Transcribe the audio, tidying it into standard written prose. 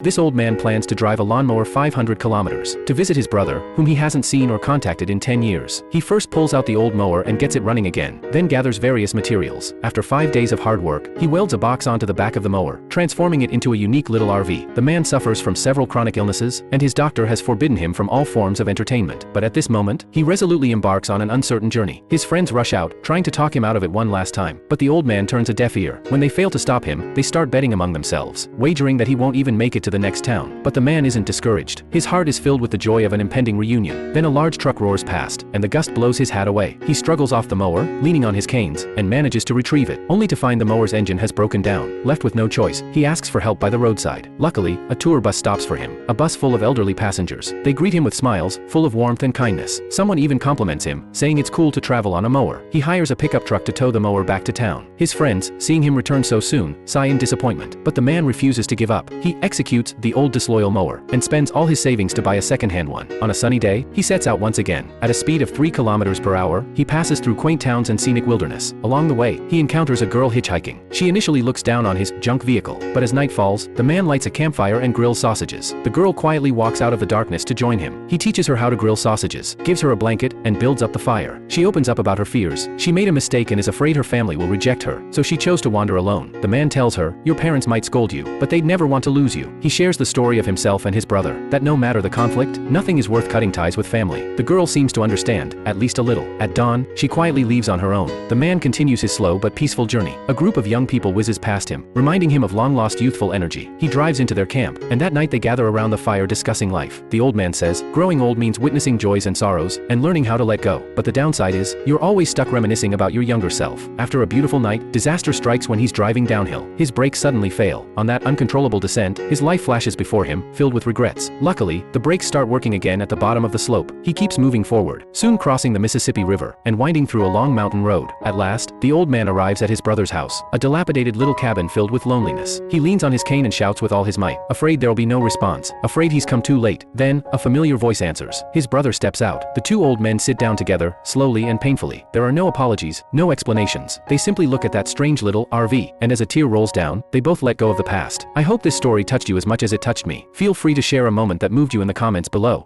This old man plans to drive a lawnmower 500 kilometers to visit his brother, whom he hasn't seen or contacted in 10 years. He first pulls out the old mower and gets it running again, then gathers various materials. After 5 days of hard work, he welds a box onto the back of the mower, transforming it into a unique little RV. The man suffers from several chronic illnesses, and his doctor has forbidden him from all forms of entertainment. But at this moment, he resolutely embarks on an uncertain journey. His friends rush out, trying to talk him out of it one last time, but the old man turns a deaf ear. When they fail to stop him, they start betting among themselves, wagering that he won't even make it to the next town. But the man isn't discouraged. His heart is filled with the joy of an impending reunion. Then a large truck roars past, and the gust blows his hat away. He struggles off the mower, leaning on his canes, and manages to retrieve it, only to find the mower's engine has broken down. Left with no choice, he asks for help by the roadside. Luckily, a tour bus stops for him, a bus full of elderly passengers. They greet him with smiles, full of warmth and kindness. Someone even compliments him, saying it's cool to travel on a mower. He hires a pickup truck to tow the mower back to town. His friends, seeing him return so soon, sigh in disappointment. But the man refuses to give up. He executes the old disloyal mower and spends all his savings to buy a second-hand one. On a sunny day, he sets out once again. At a speed of 3 kilometers per hour, he passes through quaint towns and scenic wilderness. Along the way, he encounters a girl hitchhiking. She initially looks down on his junk vehicle, but as night falls, the man lights a campfire and grills sausages. The girl quietly walks out of the darkness to join him. He teaches her how to grill sausages, gives her a blanket, and builds up the fire. She opens up about her fears. She made a mistake and is afraid her family will reject her, so she chose to wander alone. The man tells her, "Your parents might scold you, but they'd never want to lose you." He shares the story of himself and his brother, that no matter the conflict, nothing is worth cutting ties with family. The girl seems to understand, at least a little. At dawn, she quietly leaves on her own. The man continues his slow but peaceful journey. A group of young people whizzes past him, reminding him of long-lost youthful energy. He drives into their camp, and that night they gather around the fire discussing life. The old man says, growing old means witnessing joys and sorrows, and learning how to let go. But the downside is, you're always stuck reminiscing about your younger self. After a beautiful night, disaster strikes when he's driving downhill. His brakes suddenly fail. On that uncontrollable descent, his life flashes before him, filled with regrets. Luckily, the brakes start working again at the bottom of the slope. He keeps moving forward, soon crossing the Mississippi River, and winding through a long mountain road. At last, the old man arrives at his brother's house, a dilapidated little cabin filled with loneliness. He leans on his cane and shouts with all his might, afraid there'll be no response, afraid he's come too late. Then, a familiar voice answers. His brother steps out. The two old men sit down together, slowly and painfully. There are no apologies, no explanations. They simply look at that strange little RV, and as a tear rolls down, they both let go of the past. I hope this story touched you as much as it touched me. Feel free to share a moment that moved you in the comments below.